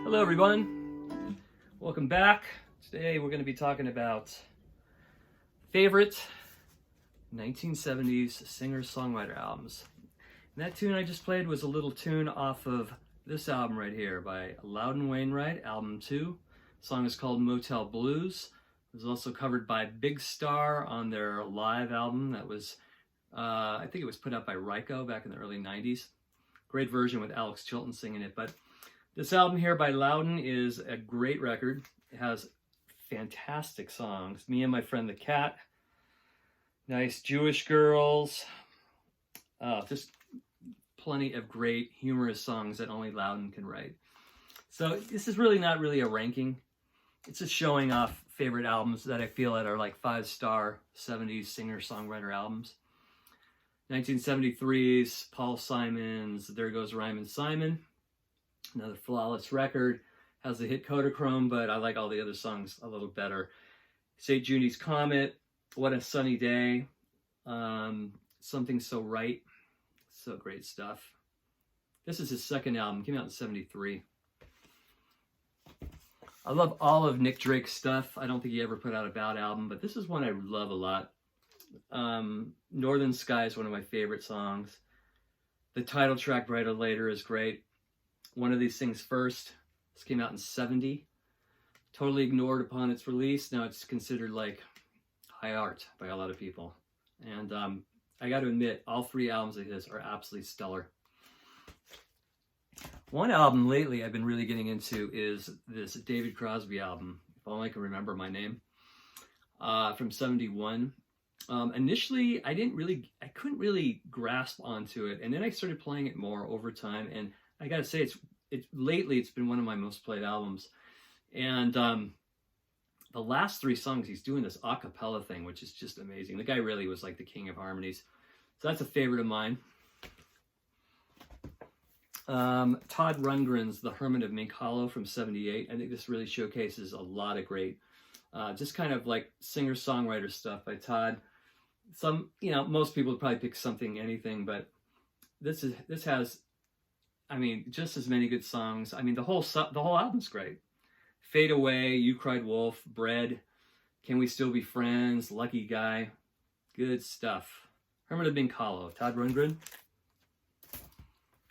Hello everyone, welcome back. Today we're going to be talking about favorite 1970s singer-songwriter albums. And that tune I just played was a little tune off of this album right here by Loudon Wainwright, album 2. The song is called Motel Blues. It was also covered by Big Star on their live album that was, I think it was put out by Ryko back in the early 90s. Great version with Alex Chilton singing it, but this album here by Loudon is a great record. It has fantastic songs. Me and My Friend the Cat, Nice Jewish Girls, just plenty of great humorous songs that only Loudon can write. So this is really not really a ranking. It's just showing off favorite albums that I feel that are like 5-star 70s singer-songwriter albums. 1973's Paul Simon's There Goes Rhymin' Simon. Another flawless record. Has the hit Kodachrome, but I like all the other songs a little better. St. Judy's Comet, What a Sunny Day, Something So Right. So great stuff. This is his second album, came out in 73. I love all of Nick Drake's stuff. I don't think he ever put out a bad album, but this is one I love a lot. Northern Sky is one of my favorite songs. The title track, Brighter Later, is great. One of These Things First. This came out in 70. Totally ignored upon its release. Now it's considered like high art by a lot of people. And I got to admit, all 3 albums of his are absolutely stellar. One album lately I've been really getting into is this David Crosby album, If Only I Can Remember My Name, from 71. Initially, I couldn't really grasp onto it. And then I started playing it more over time. And I gotta say, lately it's been one of my most played albums. And the last 3 songs, he's doing this a cappella thing, which is just amazing. The guy really was like the king of harmonies. So that's a favorite of mine. Todd Rundgren's The Hermit of Mink Hollow from 78. I think this really showcases a lot of great, just kind of like singer-songwriter stuff by Todd. Most people would probably pick anything, but this has, I mean, just as many good songs. I mean, the whole album's great. Fade Away, You Cried Wolf, Bread, Can We Still Be Friends, Lucky Guy. Good stuff. Hermit of Mink Hollow, Todd Rundgren.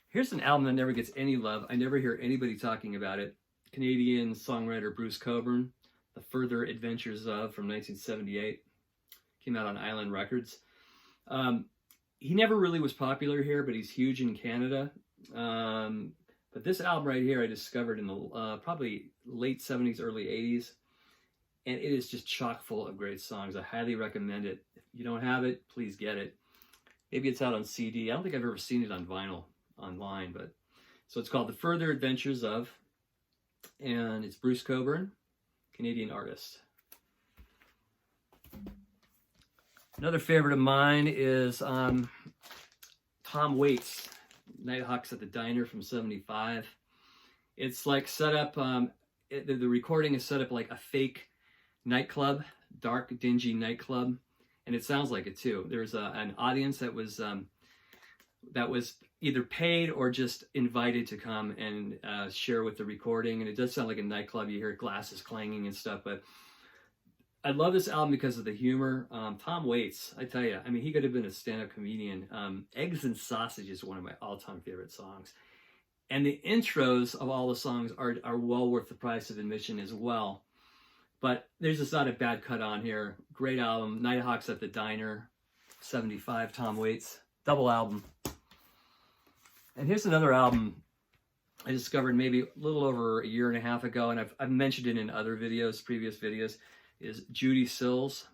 Here's an album that never gets any love. I never hear anybody talking about it. Canadian songwriter Bruce Coburn, The Further Adventures of, from 1978. Came out on Island Records. He never really was popular here, but he's huge in Canada. But this album right here I discovered in the probably late 70s, early 80s. And it is just chock full of great songs. I highly recommend it. If you don't have it, please get it. Maybe it's out on CD. I don't think I've ever seen it on vinyl online. But so it's called The Further Adventures of. And it's Bruce Coburn, Canadian artist. Another favorite of mine is Tom Waits, Nighthawks at the Diner from 75. It's like set up, the recording is set up like a fake nightclub, dark, dingy nightclub, and it sounds like it too. There's an audience that was either paid or just invited to come and share with the recording, and it does sound like a nightclub. You hear glasses clanging and stuff, but I love this album because of the humor. Tom Waits, I tell you, I mean, he could have been a stand-up comedian. Eggs and Sausage is one of my all-time favorite songs. And the intros of all the songs are well worth the price of admission as well. But there's just not a bad cut on here. Great album, Nighthawks at the Diner, 75, Tom Waits. Double album. And here's another album I discovered maybe a little over a year and a half ago, and I've mentioned it in other videos, previous videos, is Judy Sills'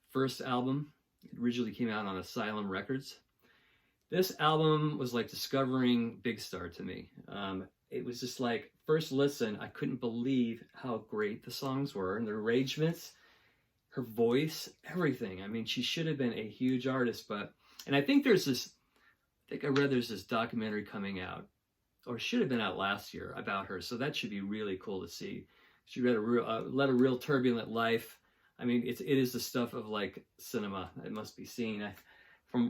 first album. It originally came out on Asylum Records. This album was like discovering Big Star to me. It was just like, first listen, I couldn't believe how great the songs were, and the arrangements, her voice, everything. I mean, she should have been a huge artist, and I think I read there's this documentary coming out, or should have been out last year, about her, so that should be really cool to see. She led a real turbulent life. I mean, it is the stuff of like cinema. It must be seen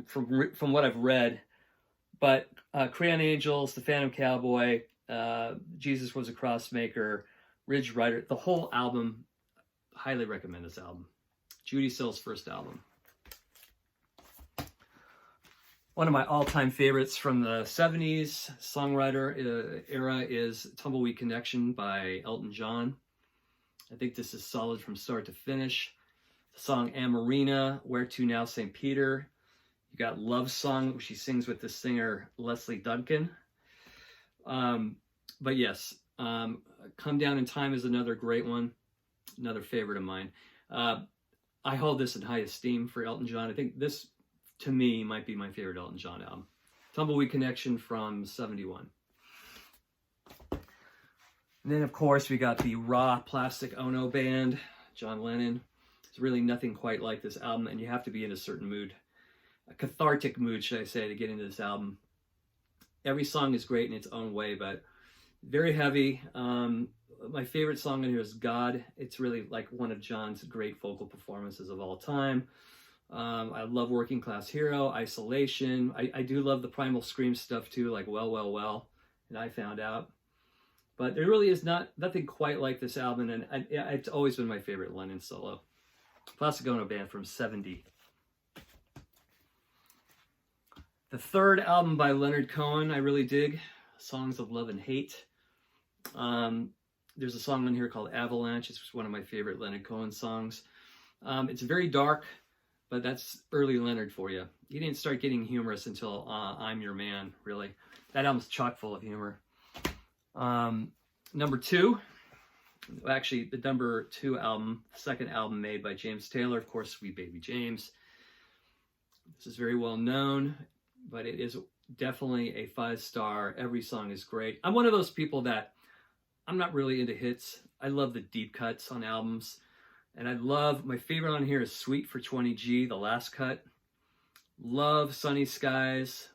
from what I've read. But Crayon Angels, The Phantom Cowboy, Jesus Was a Crossmaker, Ridge Rider, the whole album. Highly recommend this album. Judy Sills' first album. One of my all-time favorites from the 70s songwriter era is Tumbleweed Connection by Elton John. I think this is solid from start to finish. The song Amarina, Where To Now St. Peter. You got Love Song, which she sings with the singer Leslie Duncan. But yes, Come Down in Time is another great one. Another favorite of mine. I hold this in high esteem for Elton John. I think this, to me, might be my favorite Elton John album. Tumbleweed Connection from 71. And then, of course, we got the raw Plastic Ono Band, John Lennon. There's really nothing quite like this album, and you have to be in a certain mood. A cathartic mood, should I say, to get into this album. Every song is great in its own way, but very heavy. My favorite song in here is God. It's really like one of John's great vocal performances of all time. I love Working Class Hero, Isolation. I do love the Primal Scream stuff too, like Well, Well, Well, and I Found Out. But there really is nothing quite like this album, and it's always been my favorite Lennon solo. Plastic Ono Band from 70. The third album by Leonard Cohen I really dig, Songs of Love and Hate. There's a song on here called Avalanche. It's one of my favorite Leonard Cohen songs. It's very dark, but that's early Leonard for you. He didn't start getting humorous until I'm Your Man, really. That album's chock full of humor. Number two, actually the number two album, second album made by James Taylor, of course, Sweet Baby James. This is very well known, but it is definitely a 5-star. Every song is great. I'm one of those people that I'm not really into hits. I love the deep cuts on albums. And my favorite on here is Sweet for 20G, the last cut. Love Sunny Skies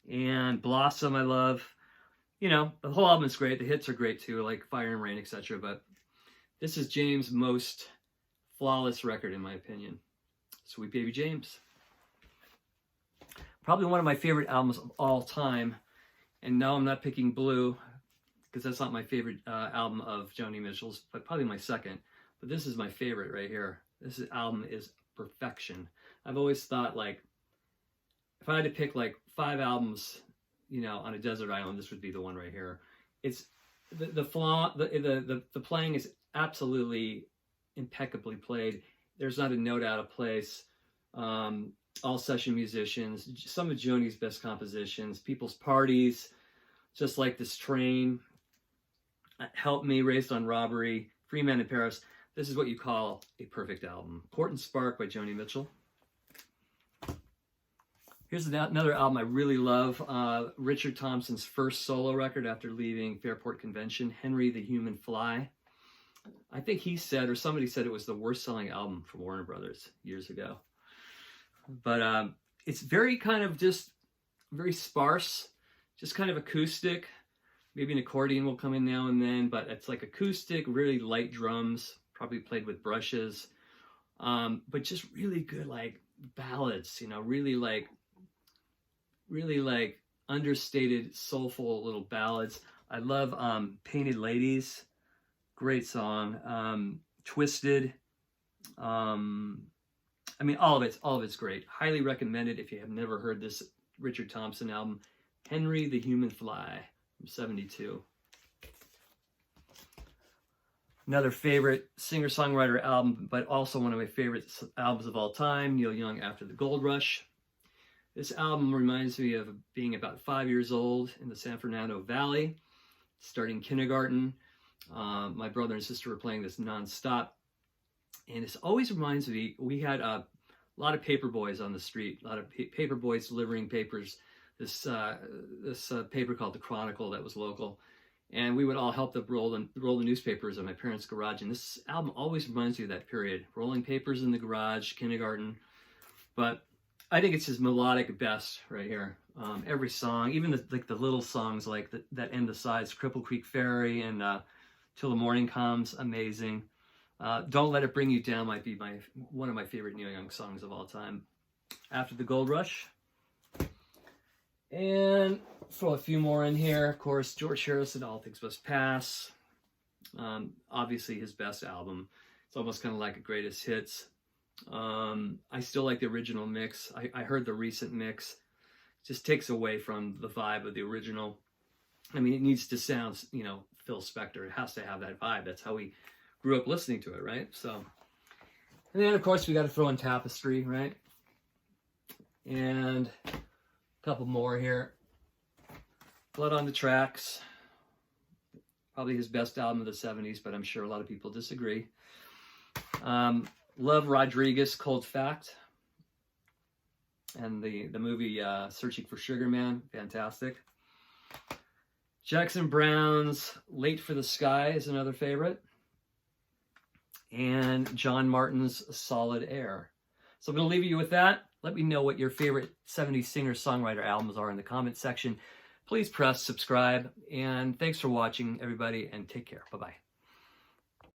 and Blossom, I love. You know, the whole album is great. The hits are great too, like Fire and Rain, etc. But this is James' most flawless record, in my opinion. Sweet Baby James. Probably one of my favorite albums of all time. And no, I'm not picking Blue, because that's not my favorite album of Joni Mitchell's, but probably my second. But this is my favorite right here. Album is perfection. I've always thought, like, if I had to pick like 5 albums, you know, on a desert island, this would be the one right here. It's the playing is absolutely impeccably played. There's not a note out of place. All session musicians, some of Joni's best compositions, People's Parties, Just Like This Train, Help Me, Raised on Robbery, Free Man in Paris. This is what you call a perfect album. Court and Spark by Joni Mitchell. Here's another album I really love. Richard Thompson's first solo record after leaving Fairport Convention, Henry the Human Fly. I think he said, or somebody said, it was the worst selling album from Warner Brothers years ago. But it's very kind of just very sparse, just kind of acoustic. Maybe an accordion will come in now and then, but it's like acoustic, really light drums, probably played with brushes. But just really good, like, ballads, you know, really like understated, soulful little ballads. I love Painted Ladies, great song. Twisted. I mean, all of it's great. Highly recommended if you have never heard this Richard Thompson album. Henry the Human Fly from 72. Another favorite singer-songwriter album, but also one of my favorite albums of all time, Neil Young, After the Gold Rush. This album reminds me of being about 5 years old in the San Fernando Valley, starting kindergarten. My brother and sister were playing this nonstop. And this always reminds me, we had a lot of paper boys on the street, a lot of paper boys delivering papers. This paper called The Chronicle that was local. And we would all help them roll the newspapers in my parents' garage. And this album always reminds me of that period. Rolling papers in the garage, kindergarten. But I think it's his melodic best right here. Every song, even the little songs like that end the sides, Cripple Creek Ferry and Till the Morning Comes, amazing. Don't Let It Bring You Down might be one of my favorite Neil Young songs of all time. After the Gold Rush. And throw a few more in here. Of course, George Harrison, All Things Must Pass. Obviously his best album. It's almost kind of like a greatest hits. I still like the original mix. I heard the recent mix. Just takes away from the vibe of the original. I mean, it needs to sound, you know, Phil Spector. It has to have that vibe. That's how we grew up listening to it, right? So, and then of course we got to throw in Tapestry, right? And a couple more here. Blood on the Tracks. Probably his best album of the 70s, but I'm sure a lot of people disagree. Love Rodriguez, Cold Fact. And the movie Searching for Sugar Man, fantastic. Jackson Browne's Late for the Sky is another favorite. And John Martin's Solid Air. So I'm going to leave you with that. Let me know what your favorite 70s singer-songwriter albums are in the comment section. Please press subscribe. And thanks for watching, everybody, and take care. Bye-bye.